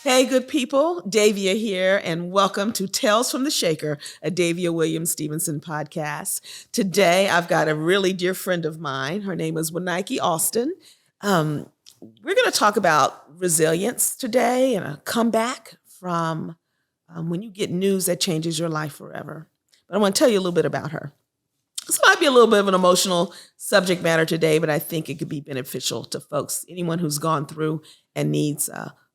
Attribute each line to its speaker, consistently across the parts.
Speaker 1: Hey, good people. Davia here, and welcome to Tales from the Shaker, a Davia Williams Stevenson podcast. Today, I've got a really dear friend of mine. Her name is Wynyki Alston. Um, we're going to talk about resilience today and a comeback from when you get news that changes your life forever. But I want to tell you a little bit about her. This might be a little bit of an emotional subject matter today, but I think it could be beneficial to folks, anyone who's gone through and needs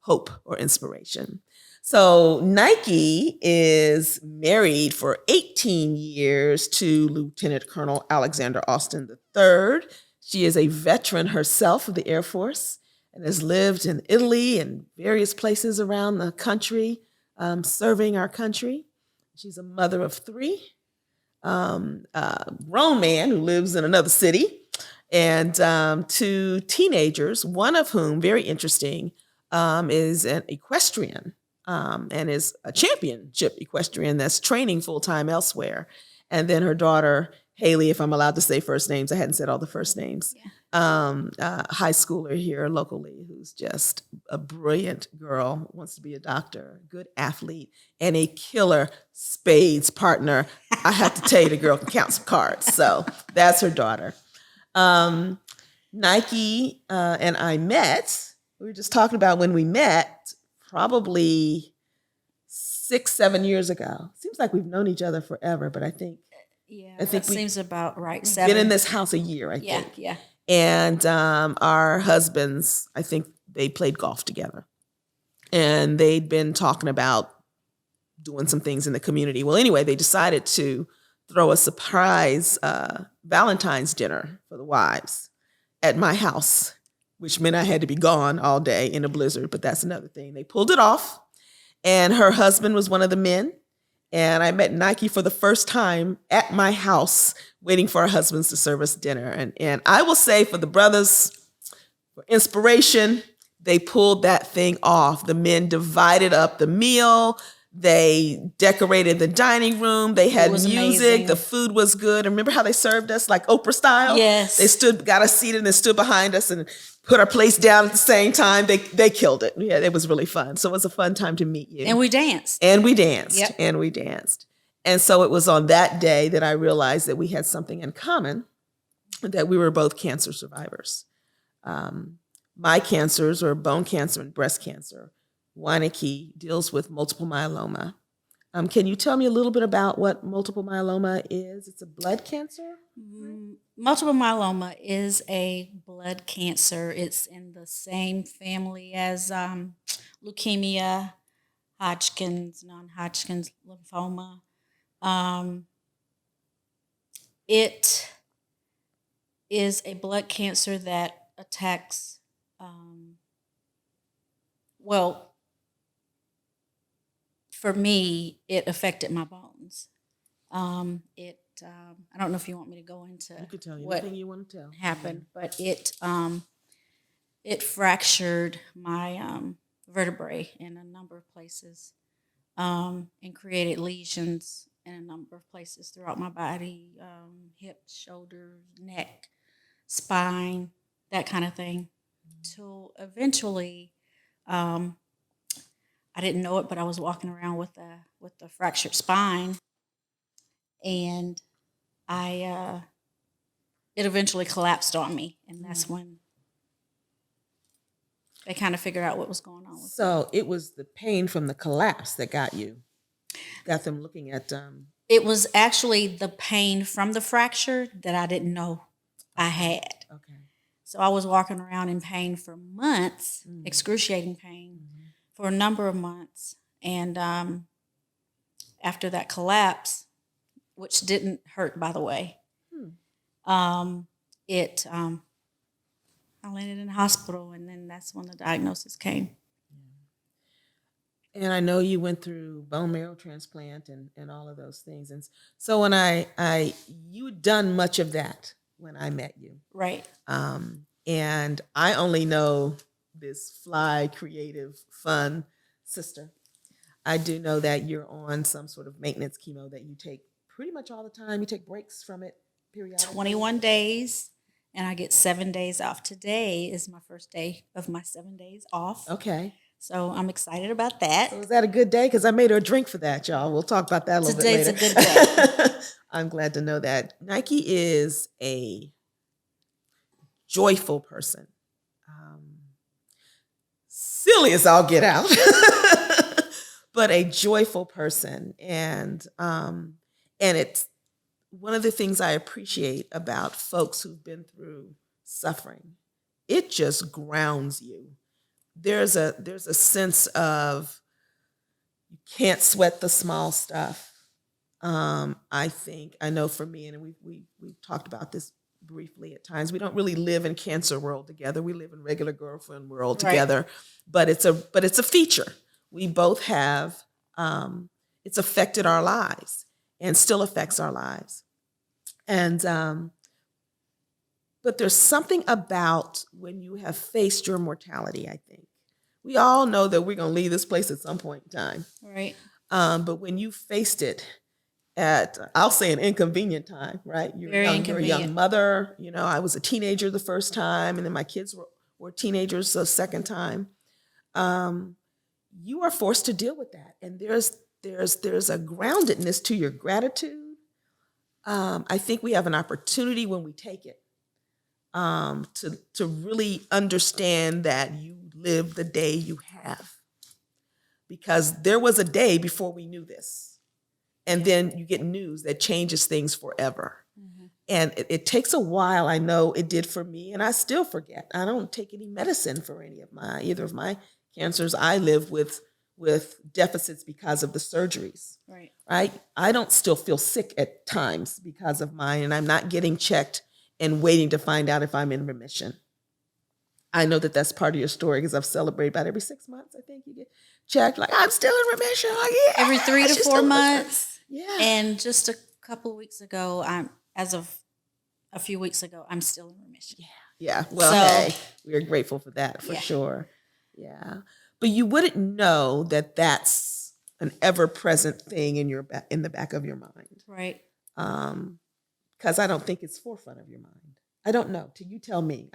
Speaker 1: hope or inspiration. So Nike is married for 18 years to Lieutenant Colonel Alexander Alston III. She is a veteran herself of the Air Force and has lived in Italy and various places around the country, serving our country. She's a mother of three. A grown man who lives in another city, and two teenagers, one of whom, very interesting, is an equestrian and is a championship equestrian that's training full-time elsewhere. And then her daughter, Haley, if I'm allowed to say first names, I hadn't said all the first names, high schooler here locally who's just a brilliant girl, wants to be a doctor, good athlete, and a killer spades partner. I have to tell you, the girl can count some cards. So that's her daughter. Nike and I met. We were just talking about when we met, probably 6-7 years ago. Seems like we've known each other forever, but I think
Speaker 2: that seems about right.
Speaker 1: We've been in this house a year, I think.
Speaker 2: Yeah.
Speaker 1: And our husbands, I think they played golf together. And they'd been talking about doing some things in the community. Well, anyway, they decided to throw a surprise Valentine's dinner for the wives at my house, which meant I had to be gone all day in a blizzard, but that's another thing. They pulled it off, and her husband was one of the men. And I met Nike for the first time at my house, waiting for our husbands to serve us dinner. And I will say, for the brothers, for inspiration, they pulled that thing off. The men divided up the meal. They decorated the dining room. They had music. Amazing. The food was good. And remember how they served us like Oprah style?
Speaker 2: Yes.
Speaker 1: They got us seated and then stood behind us and put our plates down at the same time. They killed it. Yeah, it was really fun. So it was a fun time to meet you.
Speaker 2: And we danced.
Speaker 1: Yep. And we danced. And so it was on that day that I realized that we had something in common, that we were both cancer survivors. My cancers were bone cancer and breast cancer. Wynyki deals with multiple myeloma. Can you tell me a little bit about what multiple myeloma is? It's a blood cancer?
Speaker 2: Multiple myeloma is a blood cancer. It's in the same family as leukemia, Hodgkin's, non-Hodgkin's lymphoma. It is a blood cancer that attacks, for me, it affected my bones. I don't know if you want me to go into
Speaker 1: you could tell
Speaker 2: what
Speaker 1: anything you want to tell.
Speaker 2: happened, but it fractured my vertebrae in a number of places, and created lesions in a number of places throughout my body, hips, shoulders, neck, spine, that kind of thing. Till eventually, I didn't know it, but I was walking around with a fractured spine, and it eventually collapsed on me, and that's when they kind of figured out what was going on with
Speaker 1: me. It was the pain from the collapse that got them looking at.
Speaker 2: It was actually the pain from the fracture that I didn't know I had.
Speaker 1: Okay.
Speaker 2: So I was walking around in pain for months, excruciating pain, for a number of months. And after that collapse, which didn't hurt, by the way, I landed in the hospital, and then that's when the diagnosis came.
Speaker 1: And I know you went through bone marrow transplant and all of those things. And so when you'd done much of that when I met you.
Speaker 2: Right.
Speaker 1: And I only know this fly, creative, fun sister. I do know that you're on some sort of maintenance chemo that you take pretty much all the time. You take breaks from it periodically.
Speaker 2: 21 days, and I get 7 days off. Today is my first day of my 7 days off.
Speaker 1: Okay.
Speaker 2: So I'm excited about that.
Speaker 1: So is that a good day? Because I made her a drink for that, y'all. We'll talk about that a little
Speaker 2: Today's
Speaker 1: bit later.
Speaker 2: a good day.
Speaker 1: I'm glad to know that. Nike is a joyful person. Silly as I'll get out, but a joyful person. And it's one of the things I appreciate about folks who've been through suffering. It just grounds you. There's a sense of you can't sweat the small stuff. I know for me, and we've talked about this briefly at times. We don't really live in cancer world together. We live in regular girlfriend world
Speaker 2: Right.
Speaker 1: together. But it's a feature. We both have. It's affected our lives and still affects our lives. And but there's something about when you have faced your mortality. I think we all know that we're going to leave this place at some point in time.
Speaker 2: Right.
Speaker 1: But when you faced it at, I'll say, an inconvenient time, right?
Speaker 2: Very
Speaker 1: You're a
Speaker 2: inconvenient.
Speaker 1: young mother. You know, I was a teenager the first time, and then my kids were teenagers the second time. You are forced to deal with that, and there's a groundedness to your gratitude. I think we have an opportunity when we take it to really understand that you live the day you have, because there was a day before we knew this. And then you get news that changes things forever. Mm-hmm. And it takes a while. I know it did for me, and I still forget. I don't take any medicine for either of my cancers. I live with deficits because of the surgeries. Right? I don't still feel sick at times because of mine, and I'm not getting checked and waiting to find out if I'm in remission. I know that that's part of your story because I've celebrated about every 6 months. I think you get checked, like, I'm still in remission. Like, yeah,
Speaker 2: every 3 to 4 months.
Speaker 1: Yeah.
Speaker 2: And just a couple of weeks ago, as of a few weeks ago, I'm still in remission.
Speaker 1: Yeah. Well, hey, we're grateful for that, for sure. Yeah. But you wouldn't know that that's an ever-present thing in the back of your mind.
Speaker 2: Right.
Speaker 1: Because I don't think it's forefront of your mind. I don't know. Till you tell me.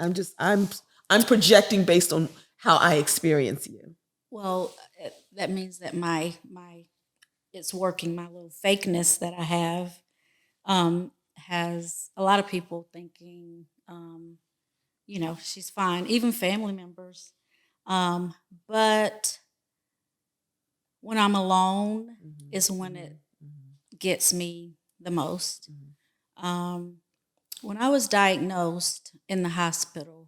Speaker 1: I'm projecting based on how I experience you.
Speaker 2: Well, that means that my it's working. My little fakeness that I have has a lot of people thinking, she's fine, even family members. But when I'm alone is when it gets me the most. When I was diagnosed in the hospital,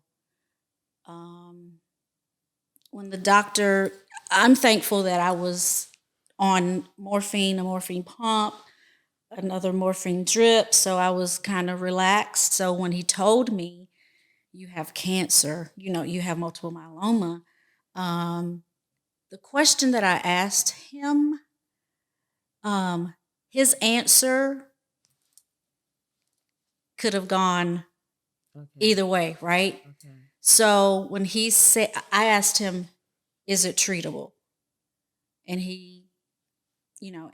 Speaker 2: when the doctor, I'm thankful that I was on morphine, a morphine pump, another morphine drip, so I was kind of relaxed. So when he told me, you have cancer, you have multiple myeloma, the question that I asked him, his answer could have gone either way, right? Okay. So when he said, I asked him, is it treatable? And he,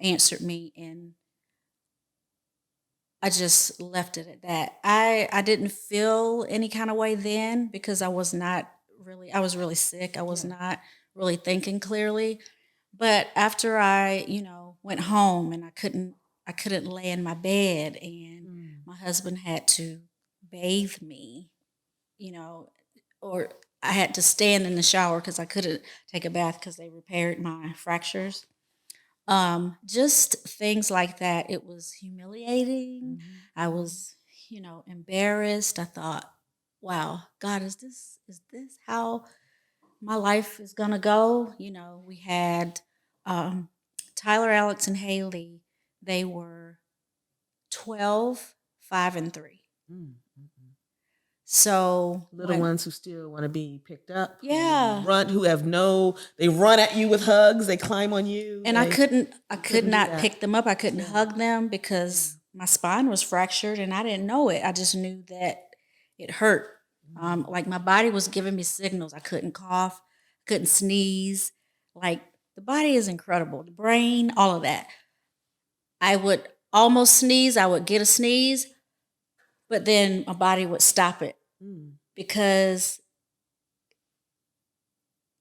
Speaker 2: answered me, and I just left it at that. I didn't feel any kind of way then because I was really sick. I was not really thinking clearly. But after I, went home and I couldn't lay in my bed, and my husband had to bathe me, or I had to stand in the shower because I couldn't take a bath because they repaired my fractures. Just things like that. It was humiliating. I was, embarrassed. I thought, wow, God, is this how my life is gonna go? We had Tyler, Alex, and Haley. They were 12, 5, and 3. So
Speaker 1: little ones who still want to be picked up.
Speaker 2: Yeah.
Speaker 1: They run at you with hugs, they climb on you.
Speaker 2: And I could not pick them up. I couldn't hug them because my spine was fractured and I didn't know it. I just knew that it hurt. Like my body was giving me signals. I couldn't cough, couldn't sneeze. Like the body is incredible. The brain, all of that. I would almost sneeze. I would get a sneeze, but then my body would stop it because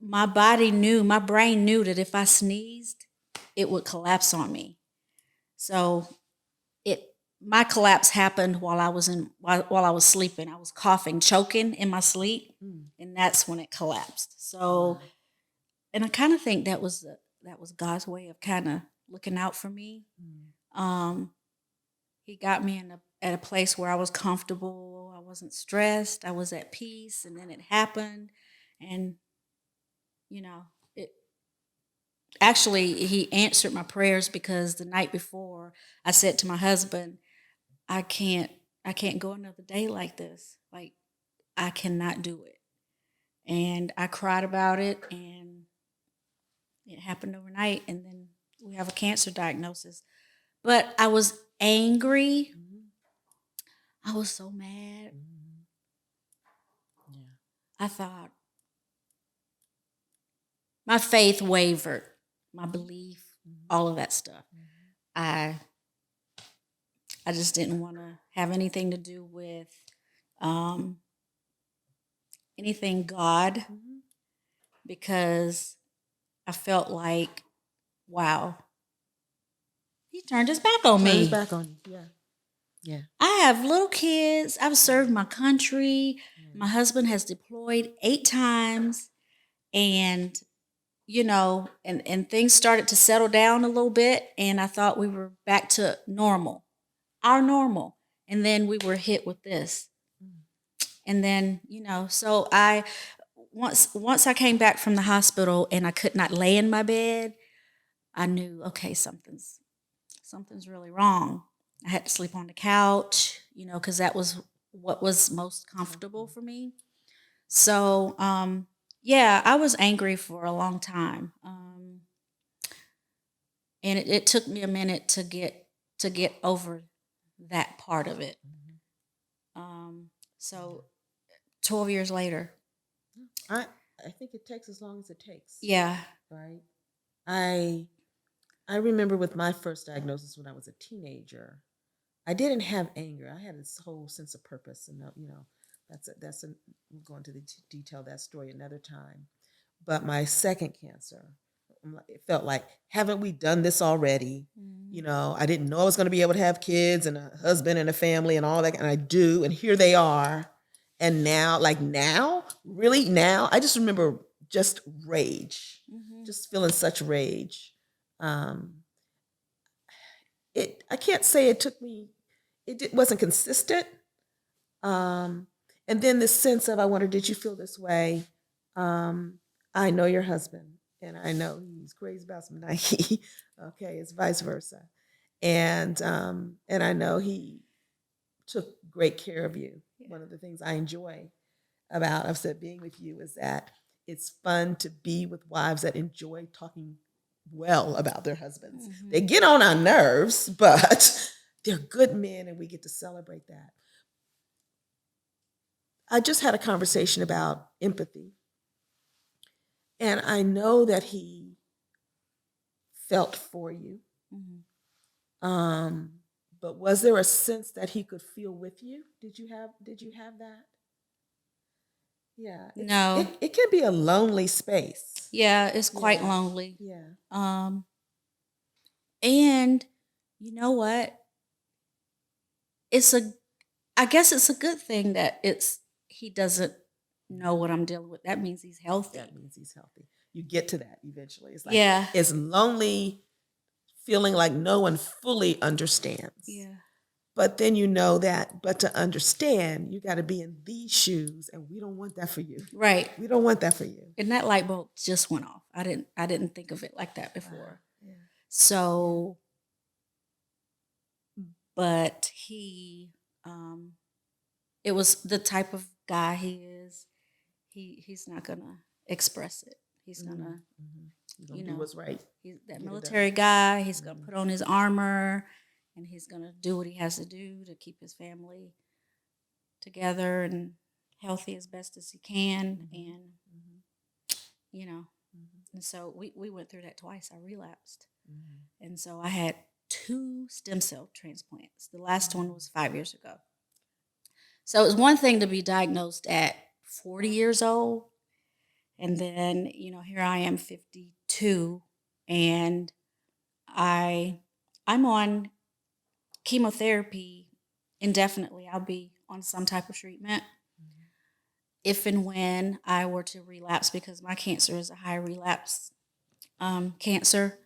Speaker 2: my brain knew that if I sneezed, it would collapse on me. So my collapse happened while I was sleeping. I was coughing, choking in my sleep, and that's when it collapsed. So, and I kind of think that was God's way of kind of looking out for me. He got me at a place where I was comfortable. I wasn't stressed. I was at peace, and then it happened, and it actually he answered my prayers because the night before I said to my husband, I can't go another day like this. Like I cannot do it. And I cried about it and it happened overnight and then we have a cancer diagnosis. But I was angry. I was so mad.
Speaker 1: Yeah.
Speaker 2: I thought my faith wavered, my belief, all of that stuff. I just didn't want to have anything to do with anything God because I felt like, wow, he turned his back on
Speaker 1: Turn his
Speaker 2: me.
Speaker 1: back on you. Yeah. Yeah.
Speaker 2: I have little kids. I've served my country. My husband has deployed 8 times. And, and things started to settle down a little bit. And I thought we were back to normal, our normal. And then we were hit with this. And then, so once I came back from the hospital and I could not lay in my bed, I knew, okay, something's really wrong. I had to sleep on the couch, because that was what was most comfortable for me. So, yeah, I was angry for a long time, and it took me a minute to get over that part of it. So, 12 years later,
Speaker 1: I think it takes as long as it takes.
Speaker 2: yeah,
Speaker 1: Right. I remember with my first diagnosis when I was a teenager, I didn't have anger. I had this whole sense of purpose, and we'll go into the detail of that story another time. But my second cancer, it felt like, haven't we done this already? I didn't know I was going to be able to have kids and a husband and a family and all that, and I do, and here they are. And now, really now, I just remember just rage, just feeling such rage. I can't say it took me, wasn't consistent. And then this sense of, I wonder, did you feel this way? I know your husband, and I know he's crazy about some Nike. Okay, it's vice versa, and I know he took great care of you. Yeah. One of the things I enjoy about, I've said, being with you is that it's fun to be with wives that enjoy talking well about their husbands. They get on our nerves, but they're good men, and we get to celebrate that. I just had a conversation about empathy. And I know that he felt for you. But was there a sense that he could feel with you? Did you have that? Yeah.
Speaker 2: No.
Speaker 1: It can be a lonely space.
Speaker 2: Yeah, it's quite lonely.
Speaker 1: Yeah.
Speaker 2: And you know what? I guess it's a good thing that he doesn't know what I'm dealing with. That means he's healthy.
Speaker 1: That means he's healthy. You get to that eventually. It's like,
Speaker 2: yeah,
Speaker 1: it's lonely feeling like no one fully understands.
Speaker 2: Yeah.
Speaker 1: But then but to understand, you got to be in these shoes, and we don't want that for you.
Speaker 2: Right.
Speaker 1: We don't want that for you.
Speaker 2: And that light bulb just went off. I didn't think of it like that before.
Speaker 1: Yeah.
Speaker 2: So, but he, it was the type of guy he is. He's not gonna express it. He's gonna,
Speaker 1: do what's right.
Speaker 2: He's that military guy. He's gonna put on his armor, and he's gonna do what he has to do to keep his family together and healthy as best as he can. And and so we went through that twice. I relapsed, and so I had 2 stem cell transplants. The last one was 5 years ago. So it was one thing to be diagnosed at 40 years old, And then, here I am 52 and I'm on chemotherapy indefinitely. I'll be on some type of treatment if and when I were to relapse, because my cancer is a high relapse cancer.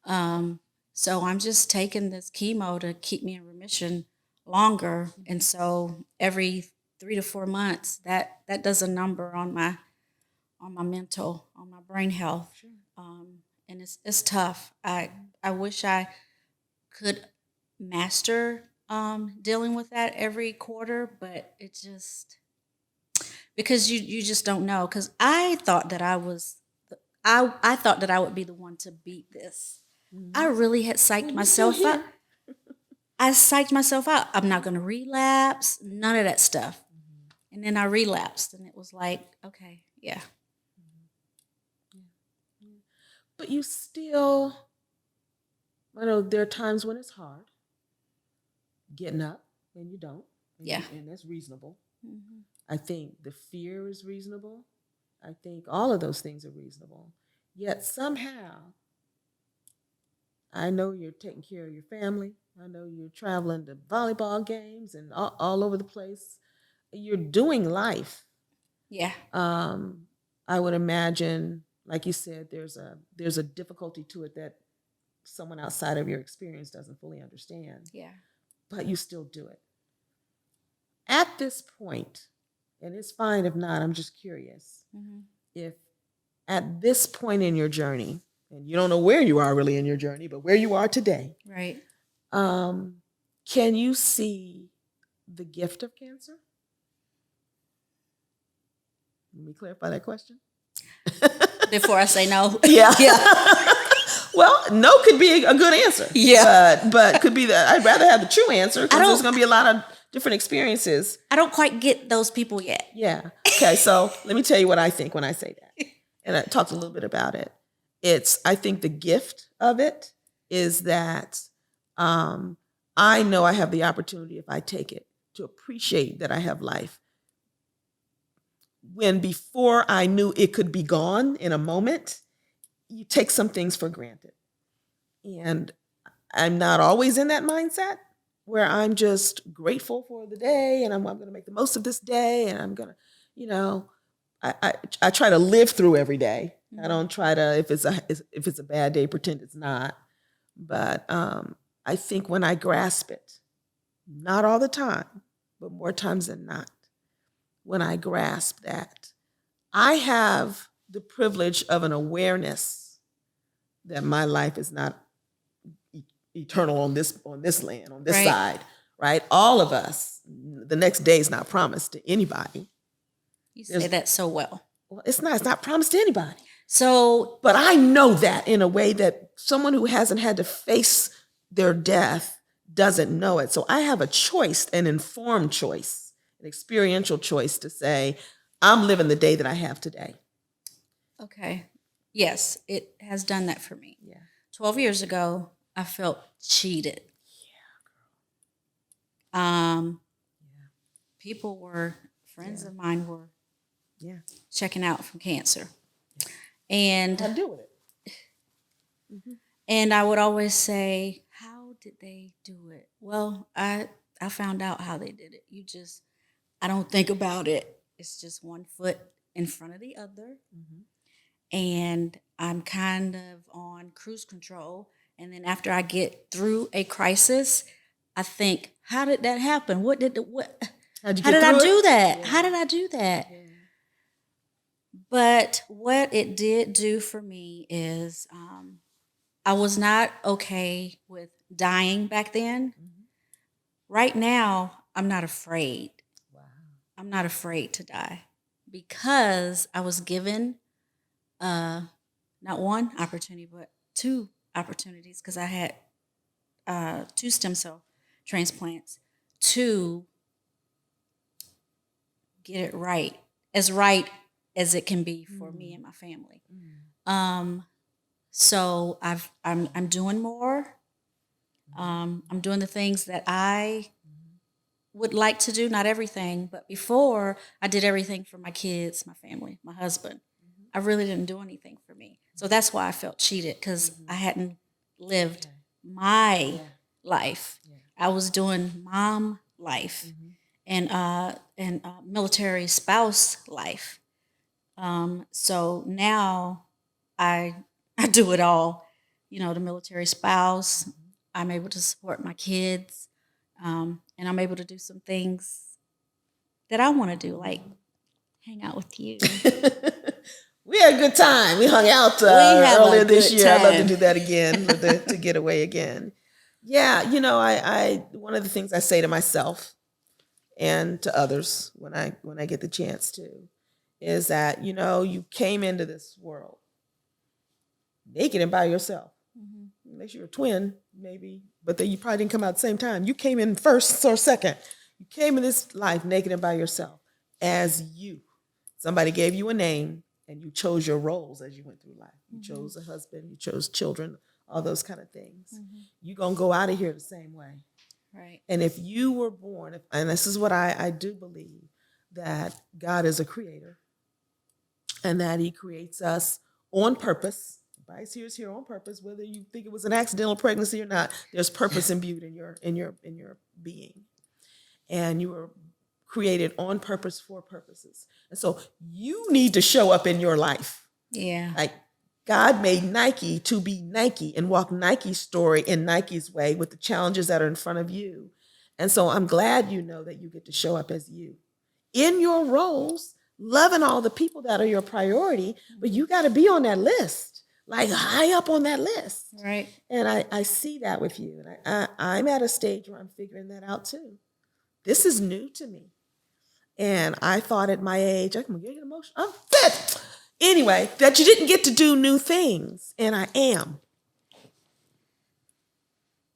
Speaker 2: So I'm just taking this chemo to keep me in remission longer. And so every 3 to 4 months, that does a number on my mental, on my brain health.
Speaker 1: Sure.
Speaker 2: And it's tough. I wish I could master dealing with that every quarter, but it just, because you just don't know. Because I thought that I thought that I would be the one to beat this. I really had psyched myself up. I psyched myself out. I'm not going to relapse, none of that stuff. And then I relapsed, and it was like, okay, yeah.
Speaker 1: But you still, I know there are times when it's hard getting up and you don't.
Speaker 2: Yeah.
Speaker 1: And that's reasonable. I think the fear is reasonable. I think all of those things are reasonable. Yet somehow, I know you're taking care of your family. I know you're traveling to volleyball games and all over the place. You're doing life.
Speaker 2: Yeah.
Speaker 1: I would imagine, like you said, there's a difficulty to it that someone outside of your experience doesn't fully understand.
Speaker 2: Yeah.
Speaker 1: But you still do it. At this point, and it's fine if not, I'm just curious, if at this point in your journey, and you don't know where you are really in your journey, but where you are today,
Speaker 2: Right.
Speaker 1: Can you see the gift of cancer? Let me clarify that question.
Speaker 2: Before I say no.
Speaker 1: Yeah.
Speaker 2: Yeah.
Speaker 1: Well, no could be a good answer.
Speaker 2: Yeah.
Speaker 1: But could be that I'd rather have the true answer because there's going to be a lot of different experiences.
Speaker 2: I don't quite get those people yet.
Speaker 1: Yeah. Okay, so let me tell you what I think when I say that. And I talked a little bit about it. I think the gift of it is that I know I have the opportunity, if I take it, to appreciate that I have life. When before I knew it could be gone in a moment, you take some things for granted. And I'm not always in that mindset where I'm just grateful for the day and I'm going to make the most of this day and I'm going to, I try to live through every day. I don't try to, if it's a bad day, pretend it's not. But I think when I grasp it, not all the time, but more times than not, when I grasp that, I have the privilege of an awareness that my life is not eternal on this land, on this side, right? All of us, the next day is not promised to anybody.
Speaker 2: You say that so well.
Speaker 1: Well, it's not promised to anybody.
Speaker 2: So,
Speaker 1: but I know that in a way that someone who hasn't had to face their death doesn't know it. So I have a choice, an informed choice, an experiential choice to say, I'm living the day that I have today.
Speaker 2: Okay. Yes, it has done that for me.
Speaker 1: Yeah.
Speaker 2: 12 years ago, I felt cheated. People friends of mine were checking out from cancer. And
Speaker 1: How to deal with it.
Speaker 2: And I would always say, how did they do it? Well, I found out how they did it. I don't think about it. It's just one foot in front of the other. And I'm kind of on cruise control. And then after I get through a crisis, I think, how did that happen? How did I do that? Yeah. How did I do that? Yeah. But what it did do for me is I was not okay with dying back then. Right now, I'm not afraid. Wow. I'm not afraid to die because I was given not one opportunity, but 2 opportunities because I had 2 stem cell transplants to get it right as it can be for me and my family. So I'm doing more. I'm doing the things that I would like to do, not everything, but before I did everything for my kids, my family, my husband. I really didn't do anything for me. So that's why I felt cheated, because I hadn't lived my life. I was doing mom life and military spouse life. So now I I do it all. You know, the military spouse. I'm able to support my kids, and I'm able to do some things that I want to do, like hang out with you.
Speaker 1: We had a good time. We hung out
Speaker 2: have a
Speaker 1: earlier this
Speaker 2: good
Speaker 1: year. I'd love to
Speaker 2: time.
Speaker 1: do that again, to get away again. Yeah, you know, I one of the things I say to myself and to others when I get the chance to is that, you know, you came into this world naked and by yourself. Unless you're a twin, maybe, but then you probably didn't come out at the same time. You came in first or second. You came in this life naked and by yourself as you. Somebody gave you a name and you chose your roles as you went through life. You chose a husband, you chose children, all those kind of things. You're going to go out of here the same way.
Speaker 2: Right.
Speaker 1: And if you were born, and this is what I do believe, that God is a creator and that he creates us on purpose. Everybody's here on purpose, whether you think it was an accidental pregnancy or not. There's purpose imbued in your being, and you were created on purpose for purposes. And so you need to show up in your life.
Speaker 2: Yeah.
Speaker 1: Like God made Nike to be Nike and walk Nike's story in Nike's way with the challenges that are in front of you. And so I'm glad you know that you get to show up as you in your roles, loving all the people that are your priority, but you got to be on that list, like high up on that list.
Speaker 2: Right.
Speaker 1: And I see that with you. And I'm at a stage where I'm figuring that out too. This is new to me. And I thought at my age, I'm getting emotional. I'm fit. Anyway, that you didn't get to do new things. And I am.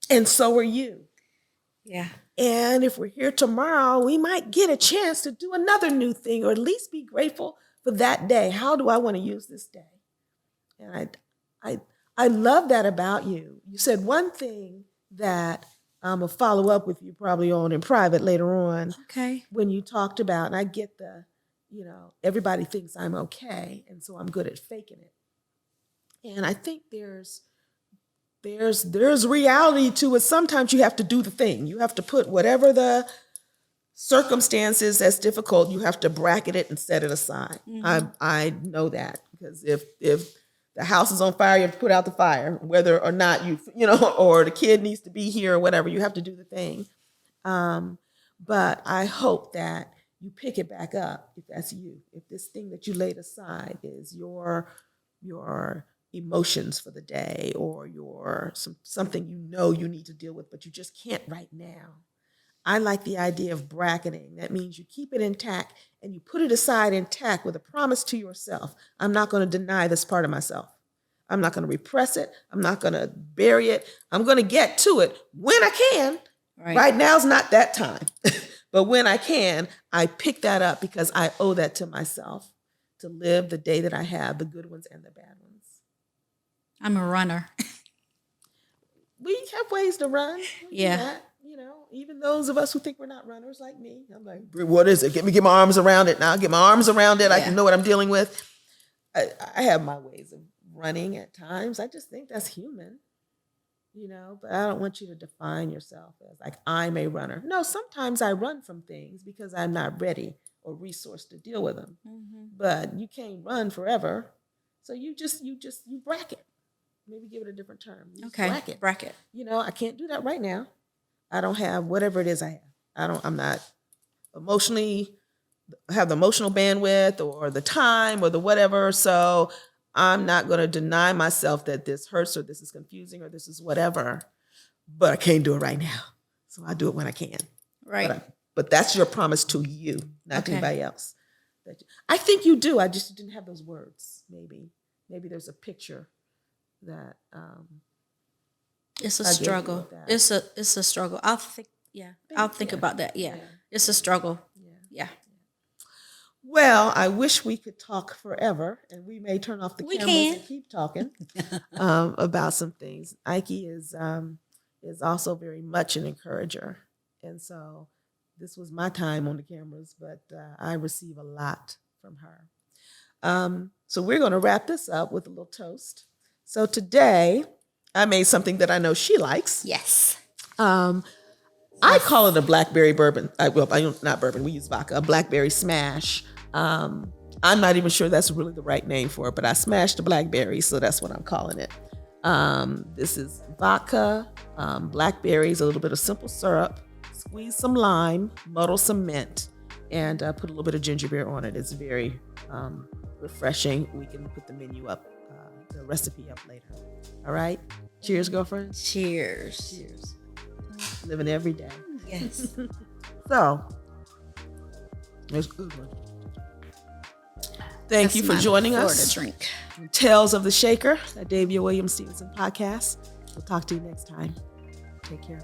Speaker 1: And so are you.
Speaker 2: Yeah.
Speaker 1: And if we're here tomorrow, we might get a chance to do another new thing, or at least be grateful for that day. How do I want to use this day? And I love that about you. You said one thing that I'm going to follow up with you probably on in private later on.
Speaker 2: Okay.
Speaker 1: When you talked about, and I get the, you know, everybody thinks I'm okay, and so I'm good at faking it. And I think there's reality to it. Sometimes you have to do the thing. You have to put whatever the circumstances that's difficult, you have to bracket it and set it aside. I know that, because if the house is on fire, you have to put out the fire, whether or not you know, or the kid needs to be here or whatever. You have to do the thing. But I hope that you pick it back up if that's you. If this thing that you laid aside is your emotions for the day, or your something you know you need to deal with, but you just can't right now. I like the idea of bracketing. That means you keep it intact and you put it aside intact with a promise to yourself. I'm not going to deny this part of myself. I'm not going to repress it. I'm not going to bury it. I'm going to get to it when I can. Right now's not that time. But when I can, I pick that up, because I owe that to myself, to live the day that I have, the good ones and the bad ones.
Speaker 2: I'm a runner.
Speaker 1: We have ways to run.
Speaker 2: Yeah.
Speaker 1: You know, even those of us who think we're not runners, like me, I'm like, what is it? Get my arms around it now. Get my arms around it. I can know what I'm dealing with. I have my ways of running at times. I just think that's human, you know, but I don't want you to define yourself as like, I'm a runner. No, sometimes I run from things because I'm not ready or resourced to deal with them. But you can't run forever. So you bracket. Maybe give it a different term.
Speaker 2: Bracket.
Speaker 1: You know, I can't do that right now. I don't have whatever it is I have. I'm not emotionally, have the emotional bandwidth or the time or the whatever. So I'm not going to deny myself that this hurts or this is confusing or this is whatever, but I can't do it right now. So I do it when I can.
Speaker 2: Right.
Speaker 1: But that's your promise to you, not to anybody else. I think you do. I just didn't have those words. Maybe there's a picture that,
Speaker 2: it's a struggle. It's a struggle. I'll think about that. Yeah. It's a struggle. Yeah.
Speaker 1: Well, I wish we could talk forever, and we may turn off the cameras and keep talking about some things. Ike is also very much an encourager, and so this was my time on the cameras, but I receive a lot from her. So we're going to wrap this up with a little toast. So today, I made something that I know she likes.
Speaker 2: Yes.
Speaker 1: I call it a blackberry bourbon. Not bourbon. We use vodka. A blackberry smash. I'm not even sure that's really the right name for it, but I smashed a blackberry, so that's what I'm calling it. This is vodka, blackberries, a little bit of simple syrup, squeeze some lime, muddle some mint, and put a little bit of ginger beer on it. It's very refreshing. We can put the menu up, the recipe up later. All right. Cheers, girlfriends.
Speaker 2: Cheers.
Speaker 1: Cheers. Living every day.
Speaker 2: Yes.
Speaker 1: So, it's a good one. Thank you for joining us.
Speaker 2: Drink.
Speaker 1: Tales of the Shaker, a Davia Williams Stevenson podcast. We'll talk to you next time. Take care.